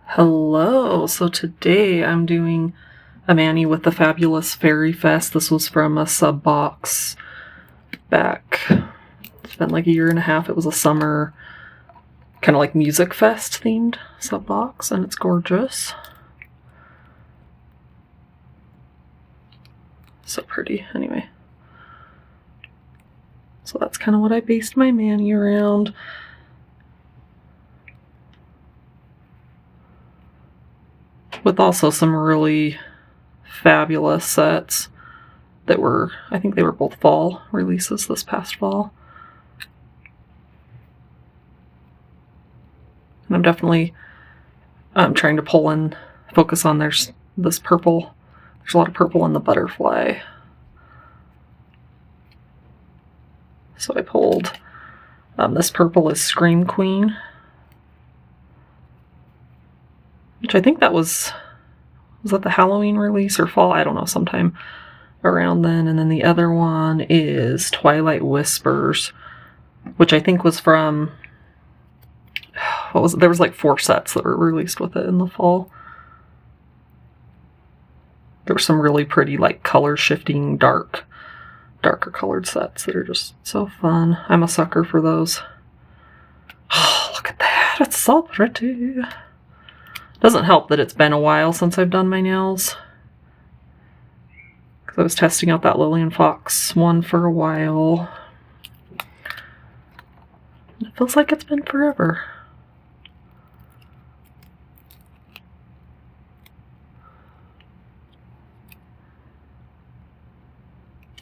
Hello, so today I'm doing a mani with the Fabulous Fairy Fest. This was from a sub box back, it's been like a year and a half. It was a summer, kind of like music fest themed sub box, and it's gorgeous. So pretty, anyway. So that's kind of what I based my mani around. With also some really fabulous sets that were, I think they were both fall releases this past fall. And I'm definitely trying to pull in, focus on this purple. There's a lot of purple in the butterfly. So I pulled, this purple is Scream Queen, which I think that was that the Halloween release or fall? I don't know, sometime around then. And then the other one is Twilight Whispers, which I think was from, there was like 4 sets that were released with it in the fall. There were some really pretty, like, color shifting, darker colored sets that are just so fun. I'm a sucker for those. Oh, look at that. It's so pretty. Doesn't help that it's been a while since I've done my nails, because I was testing out that Lillian Fox one for a while. It feels like it's been forever.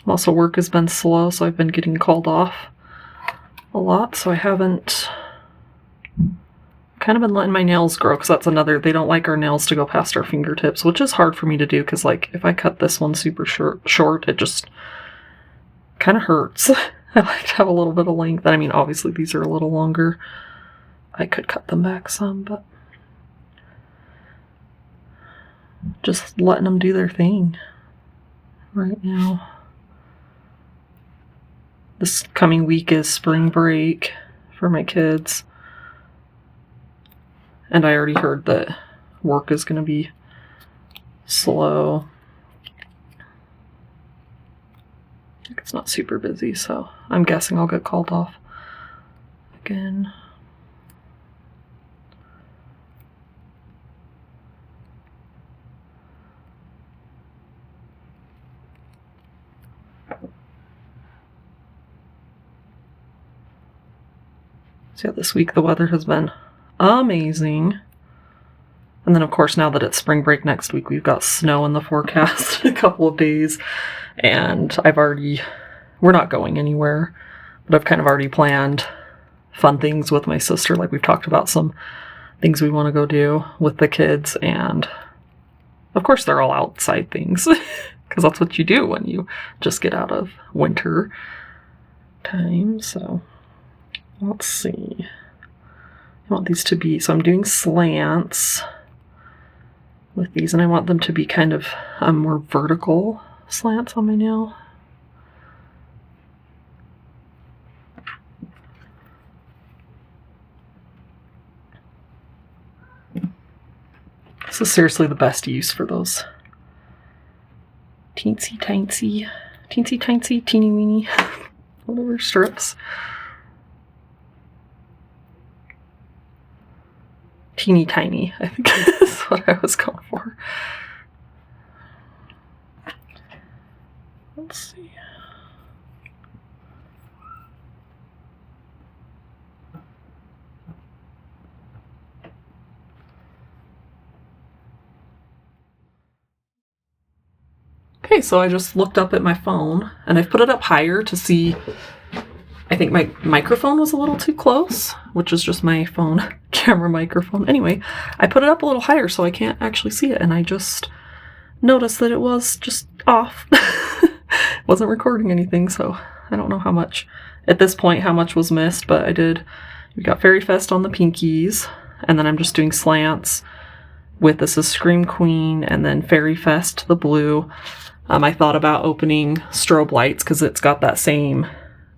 Also, work has been slow, so I've been getting called off a lot, so I haven't kind of been letting my nails grow, because that's another, they don't like our nails to go past our fingertips, which is hard for me to do, because like if I cut this one super short, it just kind of hurts. I like to have a little bit of length. I mean, obviously these are a little longer. I could cut them back some, but just letting them do their thing right now. This coming week is spring break for my kids. And I already heard that work is going to be slow. It's not super busy, so I'm guessing I'll get called off again. So yeah, this week the weather has been amazing. And then of course, now that it's spring break next week, we've got snow in the forecast in a couple of days. And we're not going anywhere, but I've kind of already planned fun things with my sister. Like, we've talked about some things we want to go do with the kids. And of course they're all outside things, because that's what you do when you just get out of winter time. So let's see. I want these to be, so I'm doing slants with these, and I want them to be kind of more vertical slants on my nail. This is seriously the best use for those teeny weeny whatever strips. Teeny tiny, I think is what I was going for. Let's see. Okay, so I just looked up at my phone, and I've put it up higher to see. I think my microphone was a little too close, which is just my phone camera microphone. Anyway, I put it up a little higher so I can't actually see it, and I just noticed that it was just off. Wasn't recording anything, so I don't know how much, at this point, how much was missed, but we got Fairy Fest on the pinkies, and then I'm just doing slants with, this is Scream Queen, and then Fairy Fest, the blue. I thought about opening Strobe Lights, because it's got that same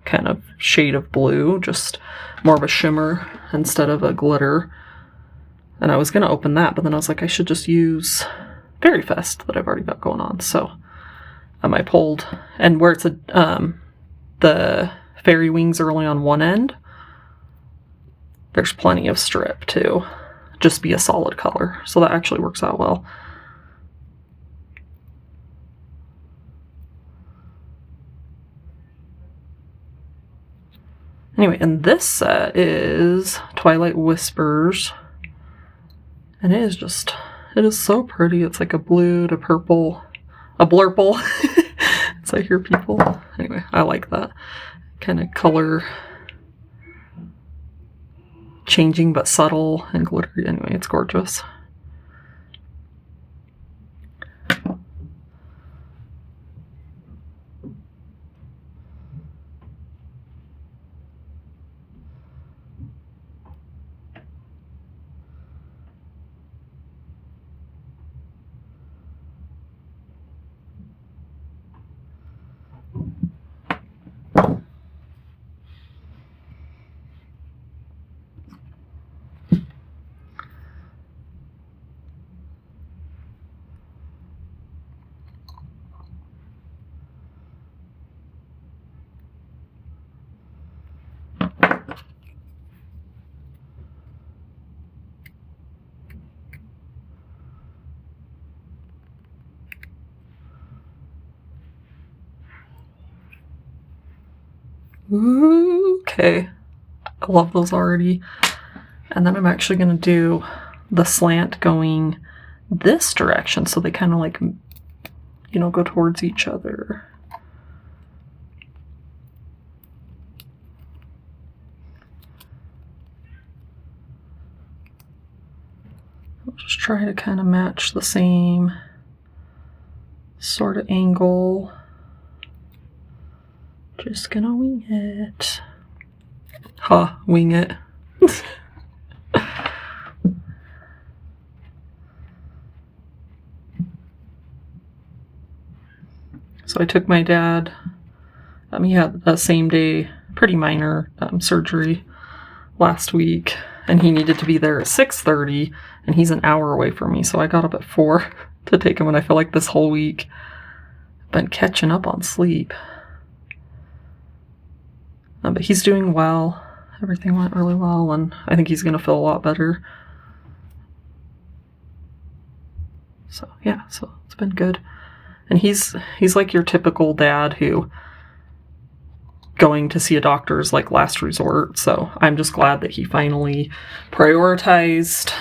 kind of shade of blue, just more of a shimmer instead of a glitter. And I was going to open that, but then I was like, I should just use Fairy Fest that I've already got going on. So I pulled, and where it's the fairy wings are only on one end, there's plenty of strip to just be a solid color. So that actually works out well. Anyway, and this set is Twilight Whispers. And it is so pretty. It's like a blue to purple, a blurple. As I hear people. Anyway, I like that kind of color changing but subtle and glittery. Anyway, it's gorgeous. Okay, I love those already. And then I'm actually going to do the slant going this direction, so they kind of like, you know, go towards each other. I'll just try to kind of match the same sort of angle. Just gonna wing it. Ha, wing it. So I took my dad, he had a same day, pretty minor surgery last week, and he needed to be there at 6:30, and he's an hour away from me, so I got up at 4 to take him, and I feel like this whole week I've been catching up on sleep. But he's doing well. Everything went really well, and I think he's going to feel a lot better. So, yeah, so it's been good. And he's like your typical dad who going to see a doctor is like last resort. So I'm just glad that he finally prioritized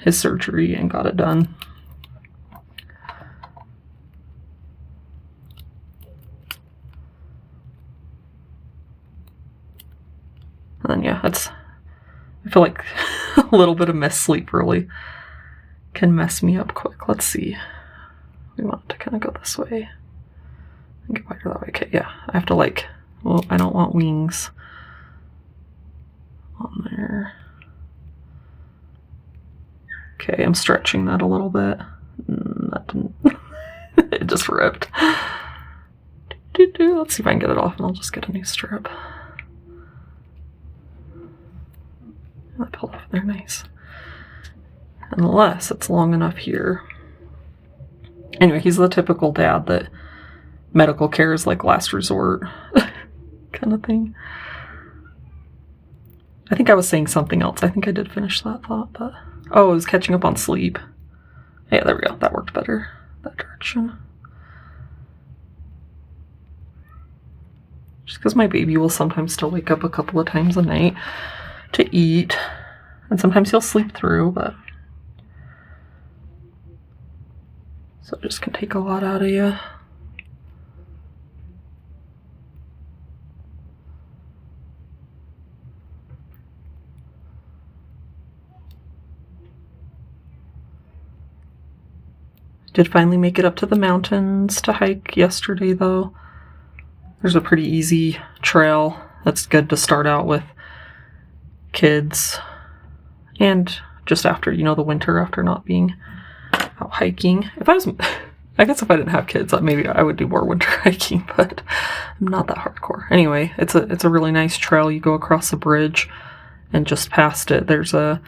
his surgery and got it done. And then, yeah, I feel like a little bit of missed sleep really can mess me up quick. Let's see. We want it to kind of go this way and get wider that way. Okay, yeah, I have to well, I don't want wings on there. Okay, I'm stretching that a little bit. That didn't, it just ripped. Let's see if I can get it off, and I'll just get a new strip. That pulled off there, nice. Unless it's long enough here. Anyway, he's the typical dad that medical care is like last resort kind of thing. I think I was saying something else. I think I did finish that thought, but oh, I was catching up on sleep. Yeah, there we go. That worked better. That direction. Just because my baby will sometimes still wake up a couple of times a night to eat, and sometimes he'll sleep through, but so it just can take a lot out of you. Did finally make it up to the mountains to hike yesterday, though. There's a pretty easy trail that's good to start out with kids, and just after, you know, the winter, after not being out hiking. I guess if I didn't have kids, maybe I would do more winter hiking, but I'm not that hardcore. Anyway, it's a really nice trail. You go across the bridge, and just past it, there's a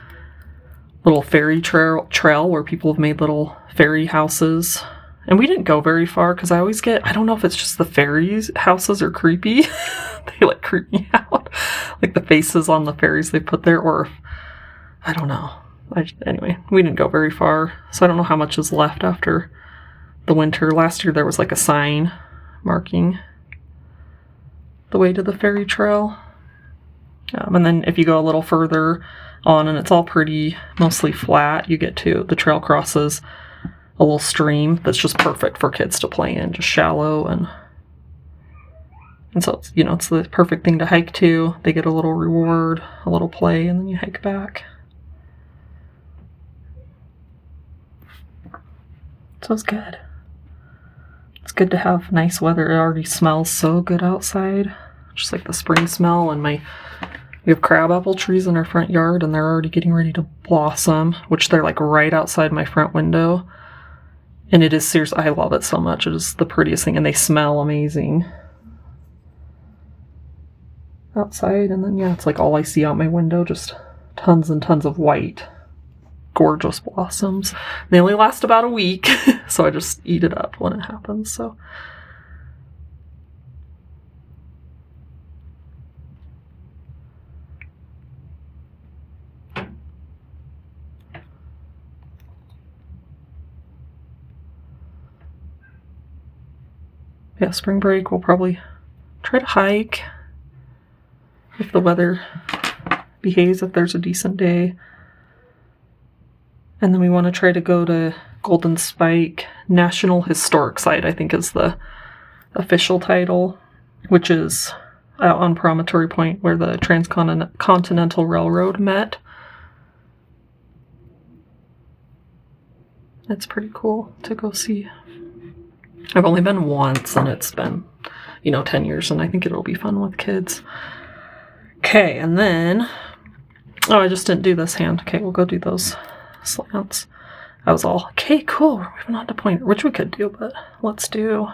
little fairy trail where people have made little fairy houses. And we didn't go very far because I don't know if it's just the fairies houses are creepy. They like creep me out. Like the faces on the fairies they put there, or I don't know. Anyway, we didn't go very far. So I don't know how much is left after the winter. Last year there was like a sign marking the way to the fairy trail. And then if you go a little further on, and it's all pretty, mostly flat, you get to the trail crosses a little stream that's just perfect for kids to play in, just shallow, and so it's, it's the perfect thing to hike to. They get a little reward, a little play, and then you hike back. So it's good. It's good to have nice weather. It already smells so good outside, just like the spring smell. And we have crabapple trees in our front yard, and they're already getting ready to blossom, which they're like right outside my front window. And it is seriously, I love it so much. It is the prettiest thing, and they smell amazing outside. And then, it's like all I see out my window, just tons and tons of white, gorgeous blossoms. They only last about a week, so I just eat it up when it happens, so. Yeah, spring break, we'll probably try to hike if the weather behaves, if there's a decent day. And then we want to try to go to Golden Spike National Historic Site, I think is the official title, which is out on Promontory Point where the Transcontinental Railroad met. It's pretty cool to go see. I've only been once, and it's been, 10 years, and I think it'll be fun with kids. Okay, and then, I just didn't do this hand. Okay, we'll go do those slants. I was all, okay, cool, we're moving on to pointer, which we could do, but let's do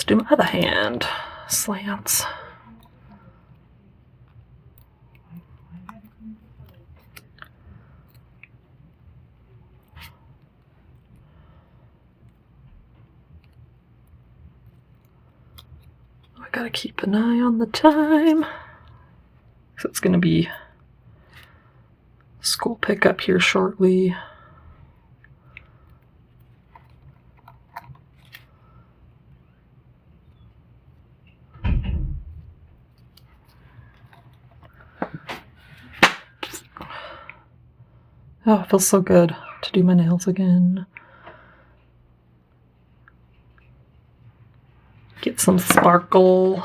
my other hand, slants. Gotta keep an eye on the time. So it's gonna be school pickup here shortly. Oh, it feels so good to do my nails again. Get some sparkle.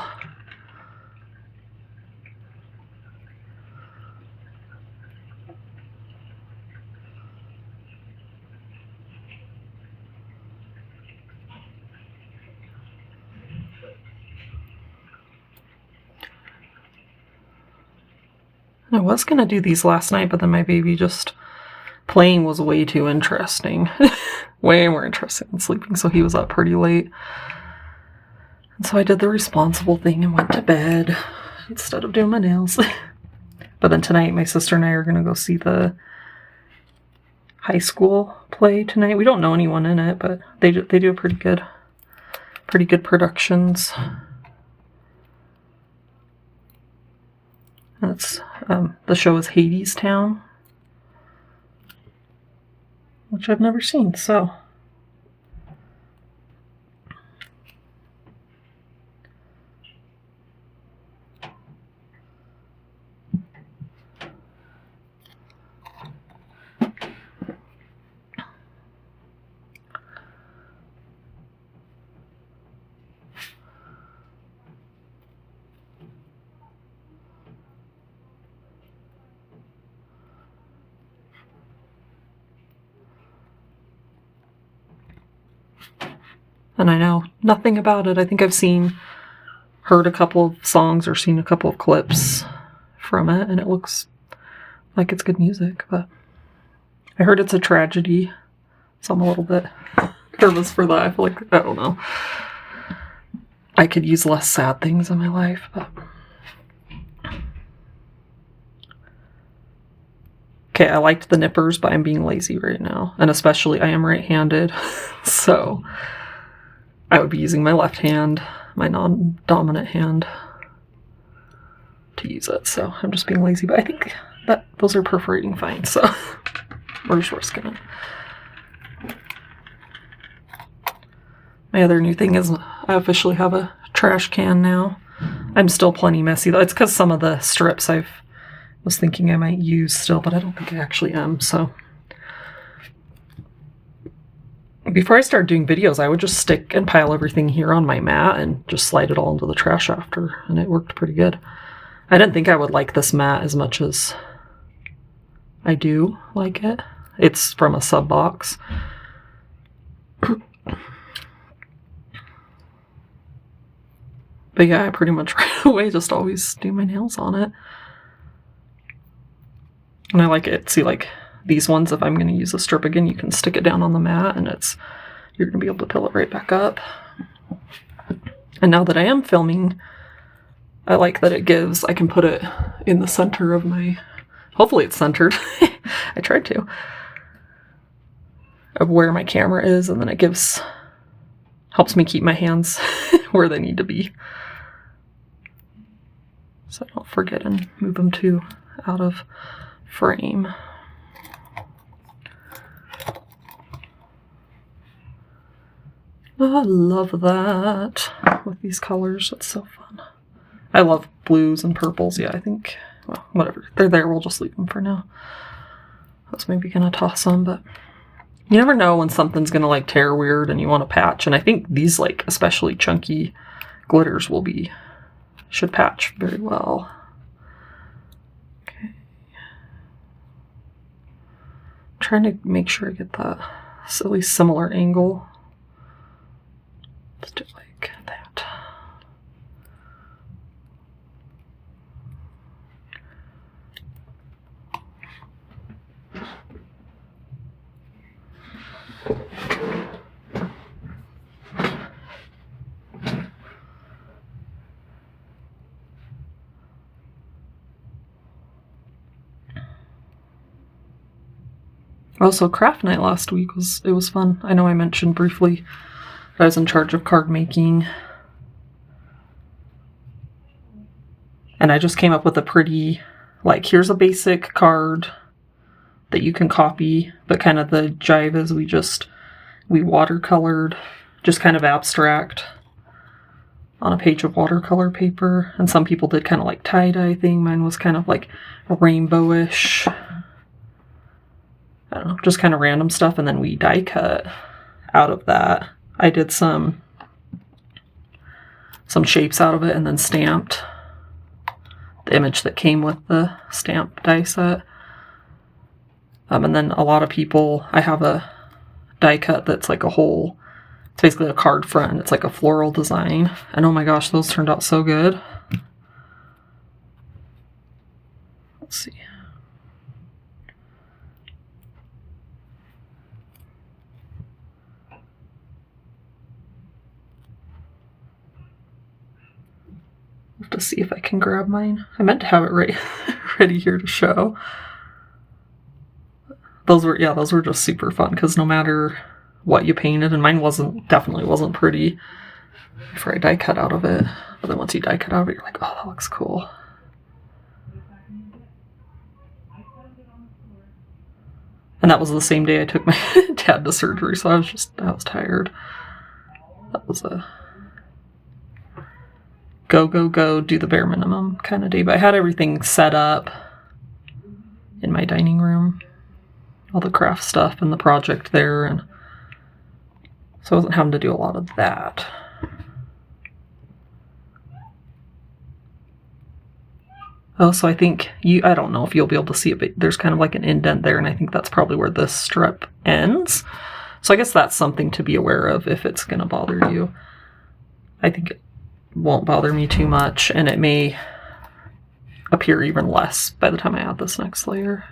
I was going to do these last night, but then my baby just playing was way too interesting. Way more interesting than sleeping, so he was up pretty late. And so I did the responsible thing and went to bed instead of doing my nails. But then tonight, my sister and I are going to go see the high school play tonight. We don't know anyone in it, but they do pretty good productions. That's the show is Hadestown, which I've never seen, so. And I know nothing about it. I think I've heard a couple of songs or seen a couple of clips from it, and it looks like it's good music, but I heard it's a tragedy, so I'm a little bit nervous for that. I feel like, I don't know, I could use less sad things in my life, but. Okay, I liked the nippers, but I'm being lazy right now. And especially I am right-handed, so I would be using my left hand, my non-dominant hand, to use it. So I'm just being lazy, but I think that those are perforating fine, so we're just risking it. My other new thing is I officially have a trash can now. I'm still plenty messy though. It's because some of the strips I was thinking I might use still, but I don't think I actually am, so. Before I started doing videos, I would just stick and pile everything here on my mat and just slide it all into the trash after, and it worked pretty good. I didn't think I would like this mat as much as I do like it. It's from a sub box. But yeah, I pretty much right away just always do my nails on it. And I like it. See, like these ones, if I'm going to use a strip again, you can stick it down on the mat and you're going to be able to peel it right back up. And now that I am filming, I like that I can put it in the center of hopefully it's centered. I tried to. Of where my camera is, and then it helps me keep my hands where they need to be. So I don't forget and move them out of frame. I love that with these colors. It's so fun. I love blues and purples. Yeah, I think, well, whatever. They're there. We'll just leave them for now. I was maybe going to toss them, but you never know when something's going to like tear weird and you want to patch. And I think these like especially chunky glitters should patch very well. Okay. I'm trying to make sure I get that at least similar angle. Let's do it like that. Also, craft night last week was fun. I know I mentioned briefly that I was in charge of card making. And I just came up with a pretty, like, here's a basic card that you can copy, but kind of the jive is we watercolored, just kind of abstract on a page of watercolor paper. And some people did kind of like tie-dye thing. Mine was kind of like rainbowish. I don't know, just kind of random stuff, and then we die cut out of that. I did some shapes out of it and then stamped the image that came with the stamp die set. And then a lot of people, I have a die cut that's like it's basically a card front, and it's like a floral design. And oh my gosh, those turned out so good. Let's see. To see if I can grab mine. I meant to have it ready here to show. Those were just super fun because no matter what you painted, and mine definitely wasn't pretty before I die cut out of it. But then once you die cut out of it, you're like, oh, that looks cool. And that was the same day I took my dad to surgery, so I was tired. That was a go, do the bare minimum kind of day. But I had everything set up in my dining room. All the craft stuff and the project there. And so I wasn't having to do a lot of that. Oh, so I think I don't know if you'll be able to see it, but there's kind of like an indent there. And I think that's probably where this strip ends. So I guess that's something to be aware of if it's going to bother you. I think it won't bother me too much, and it may appear even less by the time I add this next layer.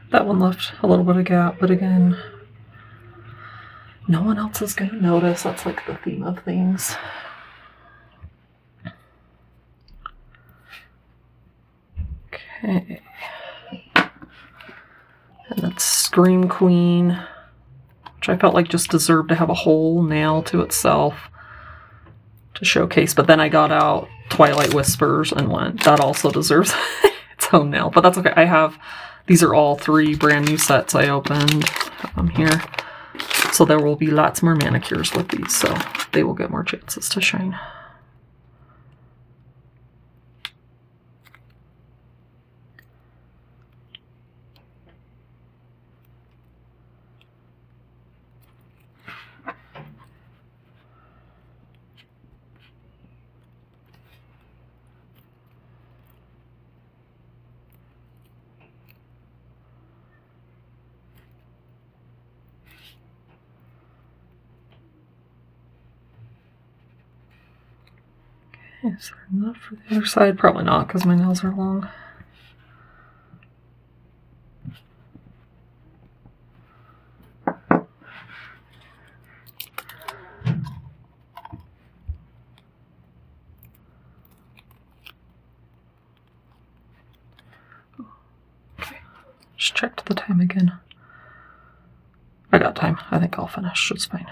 That one left a little bit of gap, but again, no one else is going to notice. That's like the theme of things. Okay. And that's Scream Queen, which I felt like just deserved to have a whole nail to itself to showcase. But then I got out Twilight Whispers and went, that also deserves its own nail. But that's okay. These are all 3 brand new sets I opened here. So there will be lots more manicures with these, so they will get more chances to shine. Is there enough for the other side? Probably not, because my nails are long. Okay, just checked the time again. I got time. I think I'll finish. It's fine.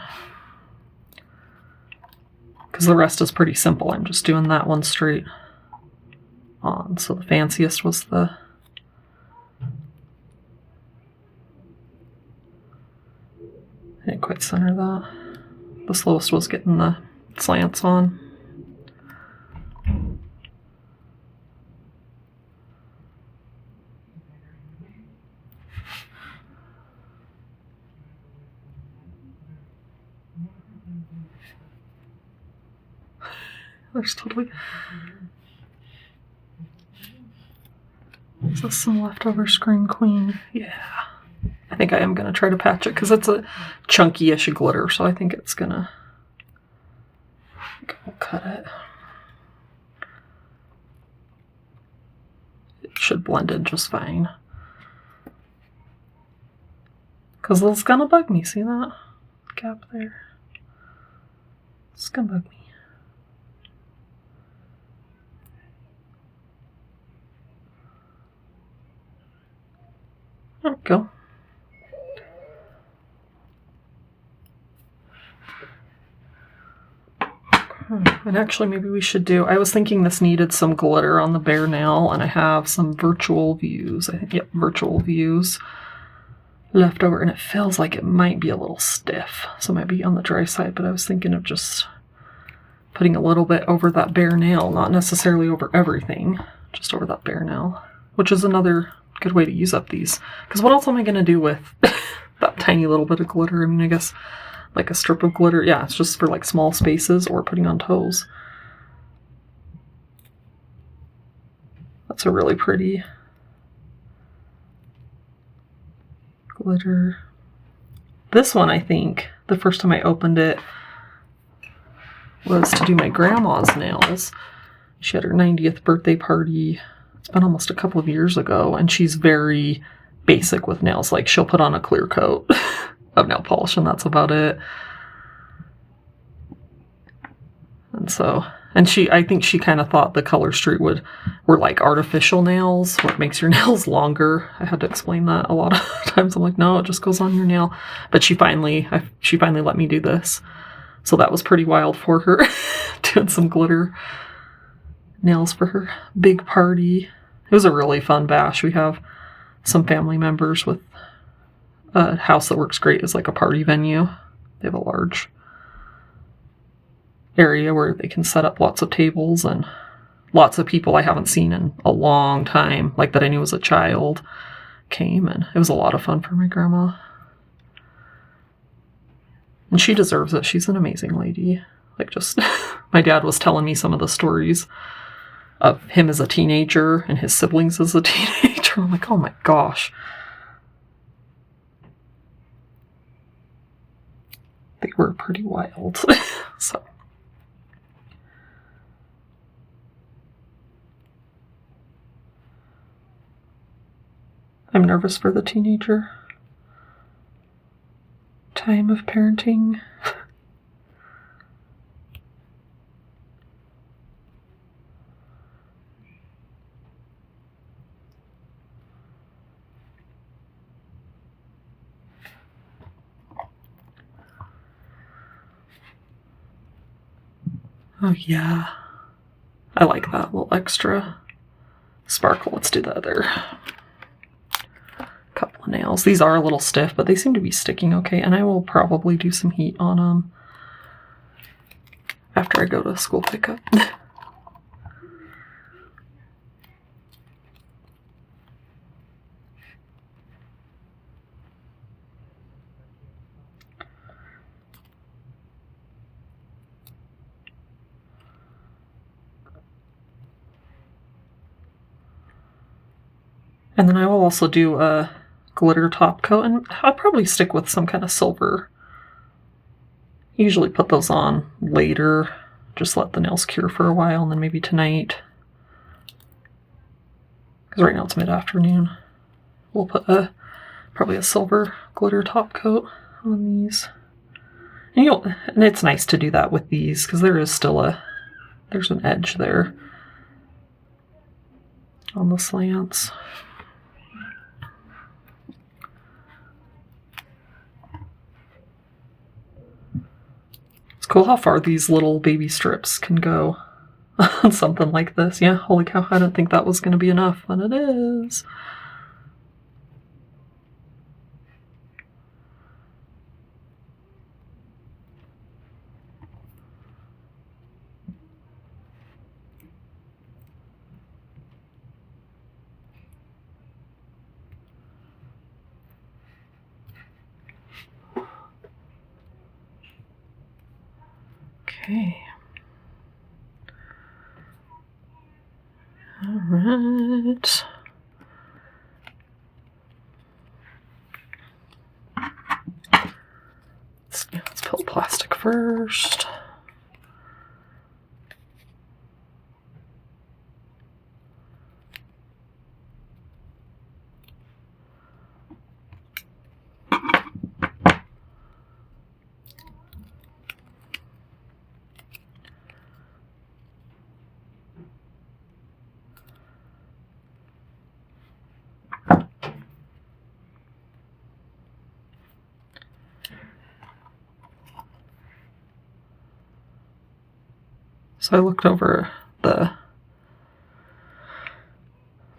Because the rest is pretty simple. I'm just doing that one straight on. So the fanciest was the... I didn't quite center that. The slowest was getting the slants on. There's totally... Is this some leftover Scream Queen? Yeah. I think I am going to try to patch it because it's a chunky-ish glitter, so I think it's going to... I'll cut it. It should blend in just fine. Because it's going to bug me. See that gap there? It's going to bug me. There we go. And actually, maybe we should do... I was thinking this needed some glitter on the bare nail, and I have some virtual views. I think, yep, virtual views left over, and it feels like it might be a little stiff, so it might be on the dry side, but I was thinking of just putting a little bit over that bare nail, not necessarily over everything, just over that bare nail, which is another good way to use up these. Because what else am I going to do with that tiny little bit of glitter? I mean, I guess like a strip of glitter. Yeah, it's just for like small spaces or putting on toes. That's a really pretty glitter. This one, I think, the first time I opened it was to do my grandma's nails. She had her 90th birthday party. It's been almost a couple of years ago, and she's very basic with nails. Like, she'll put on a clear coat of nail polish, and that's about it. And so, and I think she kind of thought the Color Street were like artificial nails, what makes your nails longer. I had to explain that a lot of times. I'm like, no, it just goes on your nail. But she finally let me do this. So that was pretty wild for her, doing some glitter nails for her big party. It was a really fun bash. We have some family members with a house that works great as like a party venue. They have a large area where they can set up lots of tables, and lots of people I haven't seen in a long time, like that I knew as a child, came, and it was a lot of fun for my grandma. And she deserves it. She's an amazing lady. Like, just, my dad was telling me some of the stories of him as a teenager and his siblings as a teenager. I'm like, oh my gosh. They were pretty wild. So. I'm nervous for the teenager time of parenting. Oh yeah, I like that little extra sparkle. Let's do the other couple of nails. These are a little stiff, but they seem to be sticking okay, and I will probably do some heat on them after I go to school pickup. And then I will also do a glitter top coat, and I'll probably stick with some kind of silver. Usually put those on later, just let the nails cure for a while, and then maybe tonight, because right now it's mid-afternoon, we'll put probably a silver glitter top coat on these. And it's nice to do that with these, because there is still there's an edge there on the slants. It's cool how far these little baby strips can go on something like this. Yeah, holy cow, I didn't think that was going to be enough, but it is. Okay. All right. Let's peel plastic first. So I looked over the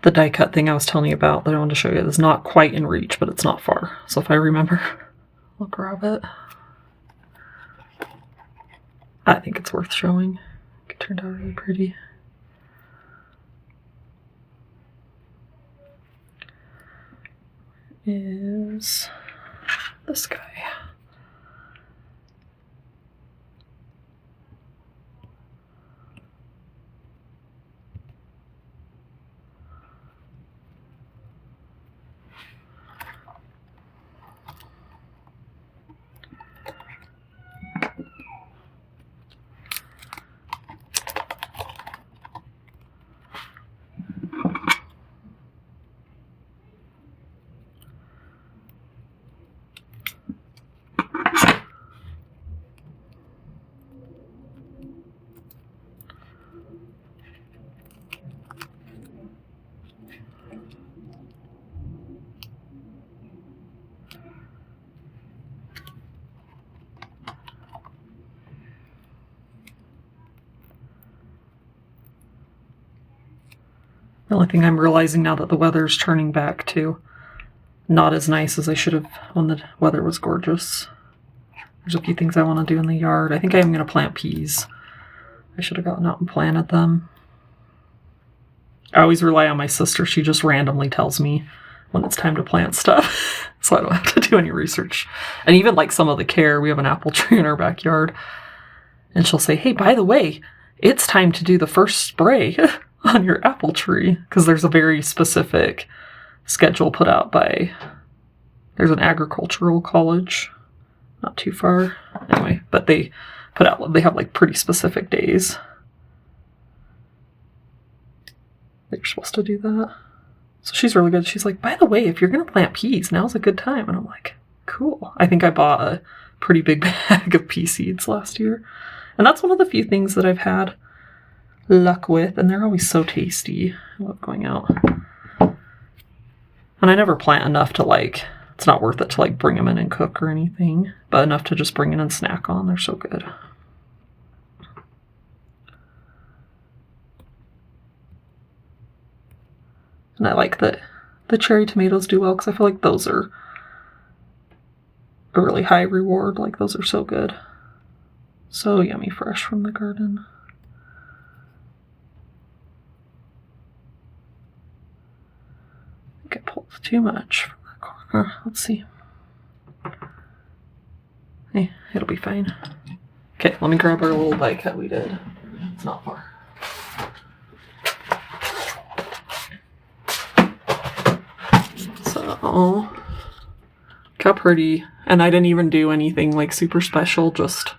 die cut thing I was telling you about that I wanted to show you. It's not quite in reach, but it's not far. So if I remember, I'll grab it. I think it's worth showing. It turned out really pretty. Is this guy. The only thing I'm realizing now that the weather's turning back to not as nice as I should have when the weather was gorgeous. There's a few things I want to do in the yard. I think I am going to plant peas. I should have gotten out and planted them. I always rely on my sister. She just randomly tells me when it's time to plant stuff, so I don't have to do any research. And even like some of the care, we have an apple tree in our backyard, and she'll say, hey, by the way, it's time to do the first spray on your apple tree, because there's a very specific schedule put out by, there's an agricultural college not too far anyway, but they have like pretty specific days that you're supposed to do that. So she's really good. She's like, by the way, if you're going to plant peas, now's a good time. And I'm like, cool. I think I bought a pretty big bag of pea seeds last year. And that's one of the few things that I've had luck with. And they're always so tasty. I love going out. And I never plant enough to like, it's not worth it to like bring them in and cook or anything. But enough to just bring in and snack on. They're so good. And I like that the cherry tomatoes do well because I feel like those are a really high reward. Like those are so good. So yummy fresh from the garden. I think I pulled too much from that corner. Let's see. Hey, it'll be fine. Okay, let me grab our little die cut we did. It's not far. So, look how pretty. And I didn't even do anything like super special, just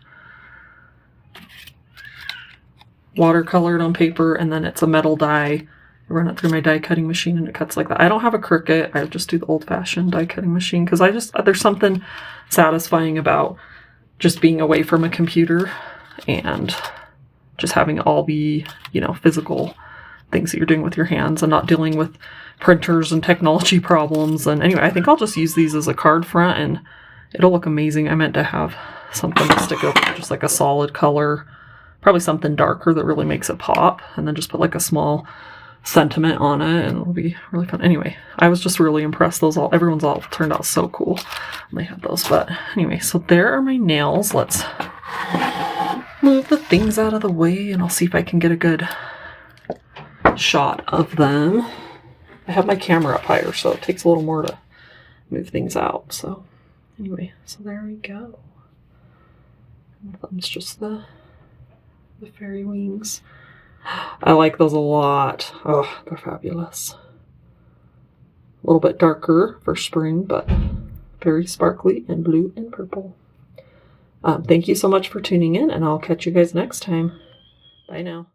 watercolored on paper, and then it's a metal die. I run it through my die cutting machine and it cuts like that. I don't have a Cricut. I just do the old-fashioned die cutting machine because there's something satisfying about just being away from a computer and just having all the, physical things that you're doing with your hands and not dealing with printers and technology problems. And anyway, I think I'll just use these as a card front and it'll look amazing. I meant to have something to stick over, just like a solid color, probably something darker that really makes it pop, and then just put like a small sentiment on it and it'll be really fun. Anyway, I was just really impressed. Everyone's all turned out so cool when they had those. But anyway, so there are my nails. Let's move the things out of the way and I'll see if I can get a good shot of them. I have my camera up higher, so it takes a little more to move things out. So anyway, so there we go. And that's just the fairy wings. I like those a lot. Oh, they're fabulous. A little bit darker for spring, but very sparkly and blue and purple. Thank you so much for tuning in, and I'll catch you guys next time. Bye now.